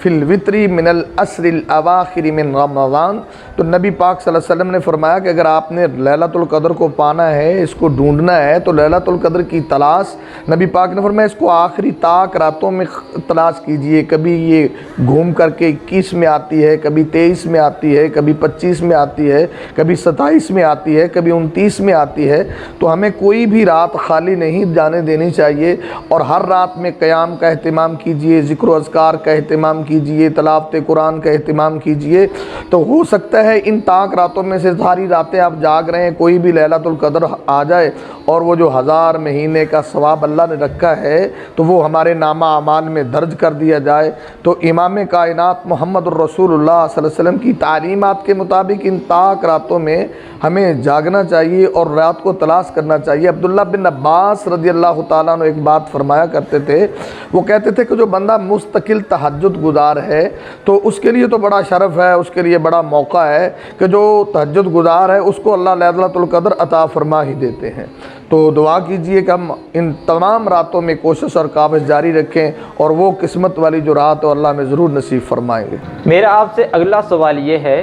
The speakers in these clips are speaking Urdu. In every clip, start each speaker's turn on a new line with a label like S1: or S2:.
S1: فی الوتر من العشر الاواخر من رمضان۔ تو نبی پاک صلی اللہ علیہ وسلم نے فرمایا کہ اگر آپ نے لیلۃ القدر کو پانا ہے، اس کو ڈھونڈنا ہے، تو لیلۃ القدر کی تلاش نبی پاک نے فرمایا اس کو آخری طاق راتوں میں تلاش کیجئے۔ کبھی یہ گھوم کر کے 21 میں آتی ہے، کبھی 23 میں آتی ہے، کبھی 25 میں آتی ہے، کبھی 27 میں آتی ہے، کبھی 29 میں آتی ہے۔ تو ہمیں کوئی بھی رات خالی نہیں جانے دینی چاہیے، اور ہر رات میں قیام کا اہتمام کیجئے، ذکر و اذکار کا اہتمام کیجئے، تلاوت قرآن کا اہتمام کیجئے۔ تو ہو سکتا ہے ان طاق راتوں میں سے ساری راتیں آپ جاگ رہے ہیں، کوئی بھی لیلۃ القدر آ جائے، اور وہ جو 1000 مہینے کا ثواب اللہ نے رکھا ہے تو وہ ہمارے نامہ اعمال میں درج کر دیا جائے۔ تو امام کائنات محمد الرسول اللہ صلی اللہ علیہ وسلم کی تعلیمات کے مطابق ان طاق راتوں میں ہمیں جاگنا چاہیے اور رات کو تلاش کرنا چاہیے۔ عبداللہ بن عباس رضی اللہ تعالیٰ عنہ ایک بات فرمایا کرتے تھے، وہ کہتے تھے کہ جو بندہ مستقل تہجد گزار ہے تو اس کے لیے تو بڑا شرف ہے، اس کے لیے بڑا موقع ہے کہ جو تہجد گزار ہے اس کو اللہ لیلۃ القدر عطا فرما ہی دیتے ہیں۔ تو دعا کیجئے کہ ہم ان تمام راتوں میں کوشش اور کاوش جاری رکھیں، اور وہ قسمت والی جو رات ہے اللہ ہمیں ضرور نصیب فرمائیں گے۔
S2: میرا آپ سے اگلا سوال یہ ہے،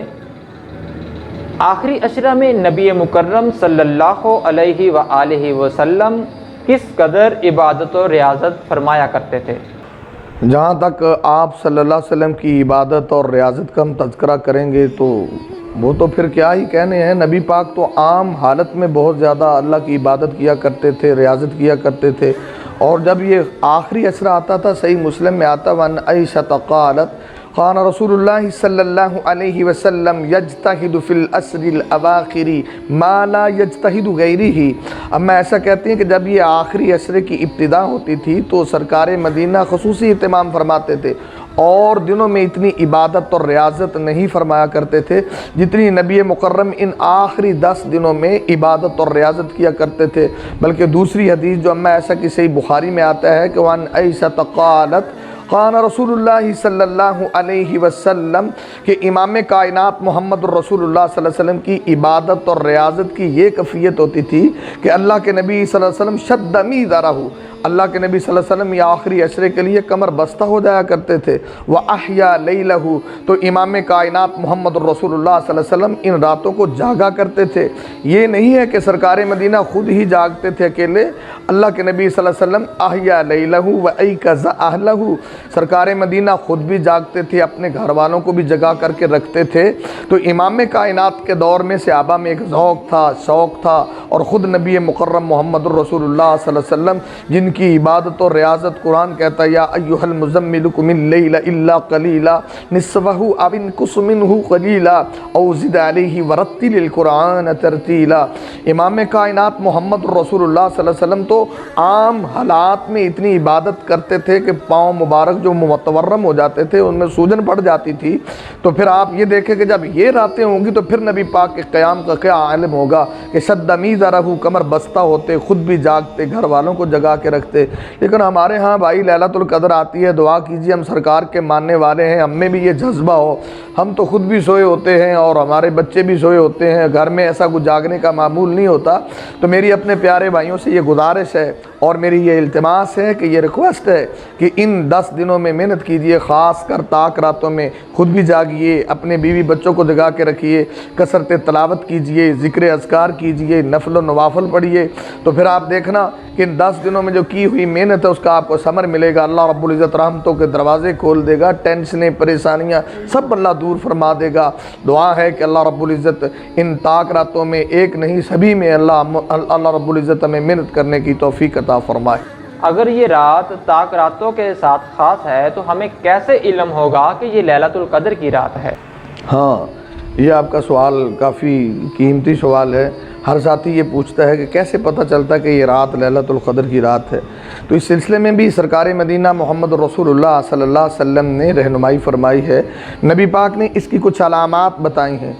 S2: آخری عشرہ میں نبی مکرم صلی اللہ علیہ وآلہ وسلم کس قدر عبادت و ریاضت فرمایا کرتے تھے؟
S1: جہاں تک آپ صلی اللہ علیہ وسلم کی عبادت اور ریاضت کا ہم تذکرہ کریں گے تو وہ تو پھر کیا ہی کہنے ہیں۔ نبی پاک تو عام حالت میں بہت زیادہ اللہ کی عبادت کیا کرتے تھے، ریاضت کیا کرتے تھے، اور جب یہ آخری عشرہ آتا تھا، صحیح مسلم میں آتا وَأَنْ عَيْشَةَ قَالَتْ قال رسول اللہ صلی اللہ علیہ وسلم یجتہد فی العشر الاواخر ما لا یجتہد غیرہ۔ اب میں ایسا کہتی ہیں کہ جب یہ آخری عشرے کی ابتدا ہوتی تھی تو سرکار مدینہ خصوصی اہتمام فرماتے تھے، اور دنوں میں اتنی عبادت اور ریاضت نہیں فرمایا کرتے تھے جتنی نبی مکرم ان آخری 10 دنوں میں عبادت اور ریاضت کیا کرتے تھے۔ بلکہ دوسری حدیث جو اما ایسا کی صحیح بخاری میں آتا ہے کہ وَأَنْ عَيْشَةَ قَالَتْ قال رسول اللہ صلی اللہ علیہ وسلم کہ امام کائنات محمد الرسول اللہ صلی اللہ علیہ وسلم کی عبادت اور ریاضت کی یہ کیفیت ہوتی تھی کہ اللہ کے نبی صلی اللہ علیہ وسلم شد میزرہ، اللہ کے نبی صلی اللہ علیہ وسلم یہ آخری عشرے کے لیے کمر بستہ ہو جایا کرتے تھے۔ وَأَحْيَا لَيْلَهُ، تو امام کائنات محمد الرسول اللہ صلی اللہ علیہ وسلم ان راتوں کو جاگا کرتے تھے۔ یہ نہیں ہے کہ سرکار مدینہ خود ہی جاگتے تھے اکیلے، اللہ کے نبی صلی اللہ علیہ وسلم احیا لیلہ وایقظ اہلہ، سرکار مدینہ خود بھی جاگتے تھے، اپنے گھر والوں کو بھی جگا کر کے رکھتے تھے۔ تو امام کائنات کے دور میں صحابہ میں ایک ذوق تھا، شوق تھا، اور خود نبی مکرم محمد الرسول اللہ صلی اللہ علیہ وسلم جن کی عبادت و ریاضت قرآن کہتا ہے یا ایھا المزمل قم اللیل الا قلیلا نصفہ او انقص منہ قلیلا او زد علیہ ورتل القرآن ترتیلا۔ امام کائنات محمد الرسول اللہ صلی اللہ علیہ وسلم تو عام حالات میں اتنی عبادت کرتے تھے کہ پاؤں مبارک جو متورم ہو جاتے تھے ان میں سوجن پڑ جاتی تھی۔ تو پھر آپ یہ دیکھیں کہ جب یہ راتیں ہوں گی تو پھر نبی پاک کے قیام کا کیا عالم ہوگا کہ شد میزرہ، کمر بستہ ہوتے، خود بھی جاگتے، گھر والوں کو جگا کے رکھتے۔ لیکن ہمارے ہاں بھائی لیلۃ القدر آتی ہے، دعا کیجیے ہم سرکار کے ماننے والے ہیں، ہم میں بھی یہ جذبہ ہو۔ ہم تو خود بھی سوئے ہوتے ہیں اور ہمارے بچے بھی سوئے ہوتے ہیں، گھر میں ایسا کچھ جاگنے کا معمول نہیں ہوتا۔ تو میری اپنے پیارے بھائیوں سے یہ گزارش ہے اور میری یہ التماس ہے کہ یہ ریکویسٹ ہے کہ ان 10 دنوں میں محنت کیجئے، خاص کر طاق راتوں میں خود بھی جاگیے، اپنے بیوی بچوں کو جگا کے رکھیے، کثرت تلاوت کیجئے، ذکر اذکار کیجئے، نفل و نوافل پڑھیے۔ تو پھر آپ دیکھنا کہ ان 10 دنوں میں جو کی ہوئی محنت ہے اس کا آپ کو ثمر ملے گا۔ اللہ رب العزت رحمتوں کے دروازے کھول دے گا، ٹینشنیں، پریشانیاں سب اللہ دور فرما دے گا۔ دعا ہے کہ اللہ رب العزت ان طاق راتوں میں ایک نہیں سبھی میں اللہ رب العزت ہمیں محنت کرنے کی توفیق عطا فرمائے۔
S2: اگر یہ رات طاق راتوں کے ساتھ خاص ہے تو ہمیں کیسے علم ہوگا کہ یہ لیلۃ القدر کی رات ہے؟
S1: ہاں، یہ آپ کا سوال کافی قیمتی سوال ہے۔ ہر ساتھی یہ پوچھتا ہے کہ کیسے پتہ چلتا ہے کہ یہ رات لیلۃ القدر کی رات ہے۔ تو اس سلسلے میں بھی سرکار مدینہ محمد رسول اللہ صلی اللہ علیہ وسلم نے رہنمائی فرمائی ہے۔ نبی پاک نے اس کی کچھ علامات بتائی ہیں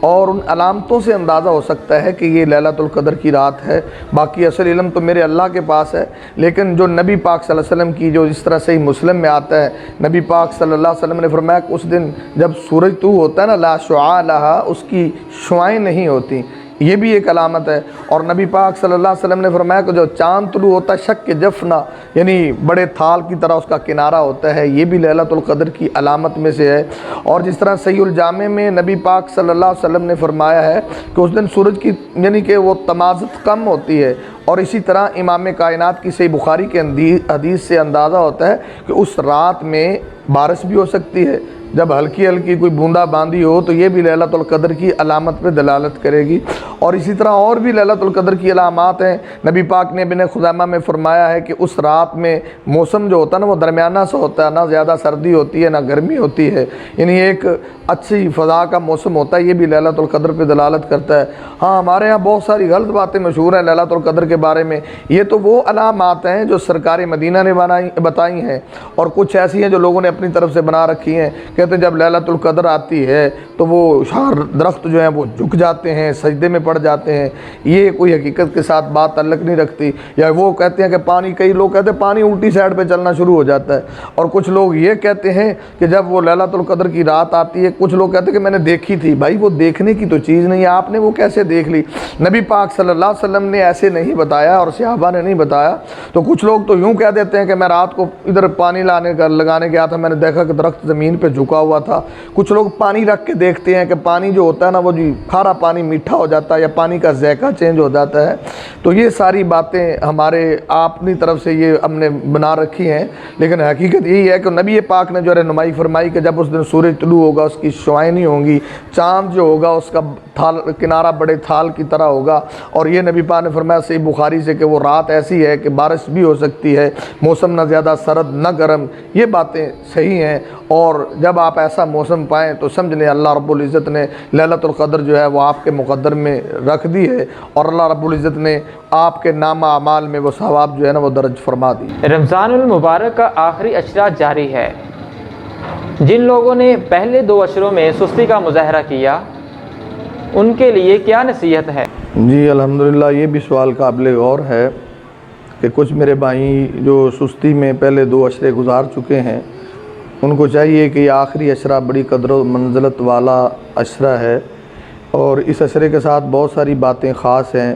S1: اور ان علامتوں سے اندازہ ہو سکتا ہے کہ یہ لیلۃ القدر کی رات ہے۔ باقی اصل علم تو میرے اللہ کے پاس ہے، لیکن جو نبی پاک صلی اللہ علیہ وسلم کی جو اس طرح صحیح مسلم میں آتا ہے، نبی پاک صلی اللہ علیہ وسلم نے فرمایا کہ اس دن جب سورج طلوع ہوتا ہے نا، لا شعاع لہا، اس کی شعائیں نہیں ہوتی، یہ بھی ایک علامت ہے۔ اور نبی پاک صلی اللہ علیہ وسلم نے فرمایا کہ جو چاند طلوع ہوتا ہے شک کے جفنا، یعنی بڑے تھال کی طرح اس کا کنارہ ہوتا ہے، یہ بھی لیلۃ القدر کی علامت میں سے ہے۔ اور جس طرح صحیح الجامع میں نبی پاک صلی اللہ علیہ وسلم نے فرمایا ہے کہ اس دن سورج کی یعنی کہ وہ تمازت کم ہوتی ہے، اور اسی طرح امام کائنات کی صحیح بخاری کے حدیث سے اندازہ ہوتا ہے کہ اس رات میں بارش بھی ہو سکتی ہے، جب ہلکی ہلکی کوئی بوندا باندی ہو تو یہ بھی لیلۃ القدر کی علامت پہ دلالت کرے گی۔ اور اسی طرح اور بھی لیلۃ القدر کی علامات ہیں۔ نبی پاک نے ابن خزیمہ میں فرمایا ہے کہ اس رات میں موسم جو ہوتا ہے نا وہ درمیانہ سا ہوتا ہے، نہ زیادہ سردی ہوتی ہے نہ گرمی ہوتی ہے، یعنی ایک اچھی فضا کا موسم ہوتا ہے، یہ بھی لیلۃ القدر پہ دلالت کرتا ہے۔ ہاں ہمارے ہاں بہت ساری غلط باتیں مشہور ہیں لیلۃ القدر کے بارے میں، یہ تو وہ علامات ہیں جو سرکار مدینہ نے بتائی ہیں، اور کچھ ایسی ہیں جو لوگوں نے اپنی طرف سے بنا رکھی ہیں۔ کہتے ہیں جب لیلۃ القدر آتی ہے تو وہ شاخ درخت جو ہیں وہ جھک جاتے ہیں، سجدے میں پڑ جاتے ہیں، یہ کوئی حقیقت کے ساتھ بات تعلق نہیں رکھتی۔ یا وہ کہتے ہیں کہ پانی، کئی لوگ کہتے ہیں پانی الٹی سائڈ پہ چلنا شروع ہو جاتا ہے، اور کچھ لوگ یہ کہتے ہیں کہ جب وہ لیلۃ القدر کی رات آتی ہے، کچھ لوگ کہتے ہیں کہ میں نے دیکھی تھی۔ بھائی وہ دیکھنے کی تو چیز نہیں ہے، آپ نے وہ کیسے دیکھ لی؟ نبی پاک صلی اللہ علیہ وسلم نے ایسے نہیں بتایا اور صحابہ نے نہیں بتایا۔ تو کچھ لوگ تو یوں کہہ دیتے ہیں کہ میں رات کو ادھر پانی لگانے گیا تھا، میں نے دیکھا کہ درخت زمین پہ جھکا ہوا تھا۔ کچھ لوگ پانی رکھ کے دیکھتے ہیں کہ پانی جو ہوتا ہے نا وہ جی کھارا پانی میٹھا ہو جاتا ہے، یا پانی کا ذائقہ چینج ہو جاتا ہے۔ تو یہ ساری باتیں ہمارے اپنی طرف سے یہ ہم نے بنا رکھی ہیں، لیکن حقیقت یہی ہے کہ نبی پاک نے جو رہنمائی فرمائی کہ جب اس دن سورج طلوع ہوگا اس کی شعائیں نہیں ہوں گی، چاند جو ہوگا اس کا تھال کنارہ بڑے تھال کی طرح ہوگا، اور یہ نبی پاک نے فرمایا صحیح بخاری سے کہ وہ رات ایسی ہے کہ بارش بھی ہو سکتی ہے، موسم نہ زیادہ سرد نہ گرم۔ یہ باتیں صحیح ہیں، اور جب آپ ایسا موسم پائیں تو سمجھ لیں اللہ رب العزت نے لیلۃ القدر جو ہے وہ آپ کے مقدر میں رکھ دی ہے، اور اللہ رب العزت نے آپ کے نامہ اعمال میں وہ ثواب جو ہے نا وہ درج فرما دی۔
S2: رمضان المبارک کا آخری اشرہ جاری ہے۔ جن لوگوں نے پہلے 2 اشروں میں سستی کا مظاہرہ کیا ان کے لیے کیا نصیحت ہے؟
S1: جی الحمدللہ، یہ بھی سوال قابل غور ہے کہ کچھ میرے بھائی جو سستی میں پہلے 2 اشرے گزار چکے ہیں، ان کو چاہیے کہ یہ آخری اشرہ بڑی قدر و منزلت والا اشرہ ہے، اور اس اشرے کے ساتھ بہت ساری باتیں خاص ہیں۔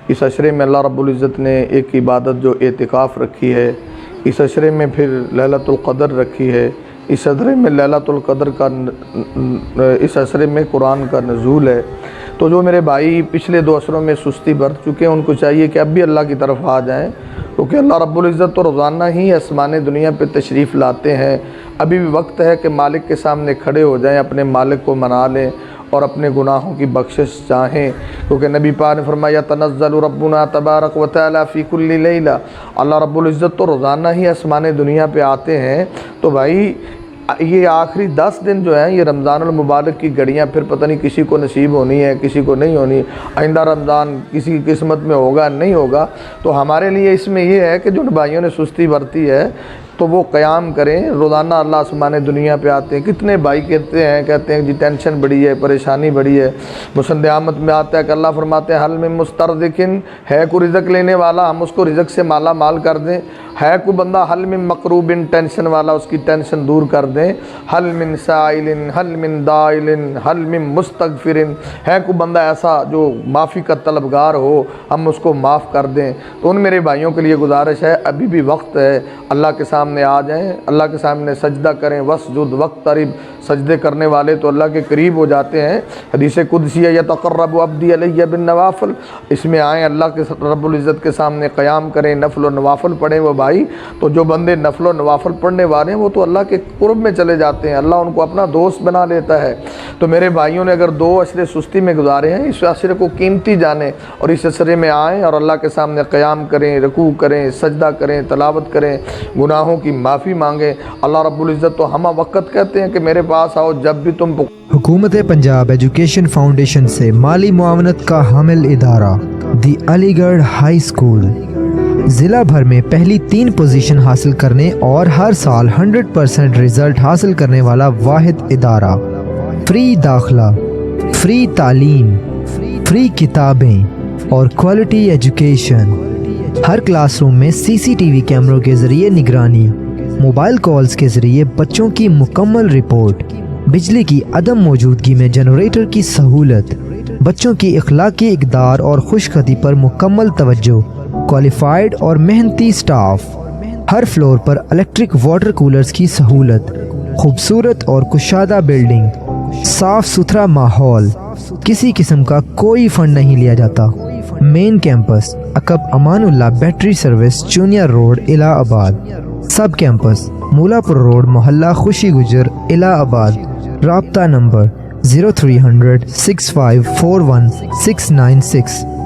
S1: اس اشرے میں اللہ رب العزت نے ایک عبادت جو اعتکاف رکھی ہے، اس اشرے میں پھر لیلۃ القدر رکھی ہے، اس اشرے میں لیلۃ القدر کا اس اشرے میں قرآن کا نزول ہے۔ تو جو میرے بھائی پچھلے 2 اشروں میں سستی برت چکے ہیں ان کو چاہیے کہ اب بھی اللہ کی طرف آ جائیں، کیونکہ اللہ رب العزت تو روزانہ ہی آسمان دنیا پہ تشریف لاتے ہیں۔ ابھی بھی وقت ہے کہ مالک کے سامنے کھڑے ہو جائیں، اپنے مالک کو منا لیں اور اپنے گناہوں کی بخشش چاہیں، کیونکہ نبی پاک نے فرمایا تنزل ربنا تبارک و تعالی فی کل لیلہ، اللہ رب العزت تو روزانہ ہی آسمان دنیا پہ آتے ہیں۔ تو بھائی یہ آخری 10 دن جو ہیں یہ رمضان المبارک کی گھڑیاں پھر پتہ نہیں کسی کو نصیب ہونی ہے کسی کو نہیں ہونی، آئندہ رمضان کسی کی قسمت میں ہوگا نہیں ہوگا۔ تو ہمارے لیے اس میں یہ ہے کہ جو بھائیوں نے سستی برتی ہے تو وہ قیام کریں، روزانہ اللہ آسمان دنیا پہ آتے ہیں۔ کتنے بھائی کہتے ہیں جی ٹینشن بڑی ہے، پریشانی بڑی ہے۔ مسند احمد میں آتا ہے کہ اللہ فرماتے ہیں حل من مسترزقن، ہے کوئی رزق لینے والا ہم اس کو رزق سے مالا مال کر دیں، ہے کوئی بندہ حل من مقروبن ٹینشن والا اس کی ٹینشن دور کر دیں، حل من سائل حل من دائل حل من مستغفر، ہے کوئی بندہ ایسا جو معافی کا طلبگار ہو ہم اس کو معاف کر دیں۔ تو ان میرے بھائیوں کے لیے گزارش ہے ابھی بھی وقت ہے، اللہ کے سامنے آ جائیں، اللہ کے سامنے سجدہ کریں، وسجد وقترب، سجدے کرنے والے تو اللہ کے قریب ہو جاتے ہیں۔ حدیث قدسی ہے یتقرب عبدی علیہ بالنوافل، اس میں آئیں اللہ کے رب العزت کے سامنے قیام کریں، نفل و نوافل پڑھیں۔ وہ بھائی تو جو بندے نفل و نوافل پڑھنے والے ہیں وہ تو اللہ کے قرب میں چلے جاتے ہیں، اللہ ان کو اپنا دوست بنا لیتا ہے۔ تو میرے بھائیوں نے اگر 2 اشرے سستی میں گزارے ہیں اس اشرے کو قیمتی جانیں اور اس اشرے میں آئیں اور اللہ کے سامنے قیام کریں، رکوع کریں، سجدہ کریں، تلاوت کریں، گناہوں کی معافی مانگیں۔ اللہ رب العزت تو ہمہ وقت کہتے ہیں کہ میرے پاس آؤ جب بھی تم
S3: حکومت پنجاب ایجوکیشن فاؤنڈیشن سے مالی معاونت کا حامل ادارہ دی علی گڑھ ہائی اسکول ضلع بھر میں پہلی 3 پوزیشن حاصل کرنے اور ہر سال 100% رزلٹ حاصل کرنے والا واحد ادارہ، فری داخلہ، فری تعلیم، فری کتابیں اور کوالٹی ایجوکیشن، ہر کلاس روم میں CCTV کیمروں کے ذریعے نگرانی، موبائل کالز کے ذریعے بچوں کی مکمل رپورٹ، بجلی کی عدم موجودگی میں جنریٹر کی سہولت، بچوں کی اخلاقی اقدار اور خوشخطی پر مکمل توجہ، کوالیفائڈ اور محنتی سٹاف، ہر فلور پر الیکٹرک واٹر کولرز کی سہولت، خوبصورت اور کشادہ بلڈنگ، صاف ستھرا ماحول، کسی قسم کا کوئی فنڈ نہیں لیا جاتا۔ مین campus عقب Aman Ullah battery service چونیا road الہ آباد، سب کیمپس مولا پور روڈ محلہ خوشی گجر الہ آباد۔ رابطہ نمبر 0300 6541 696۔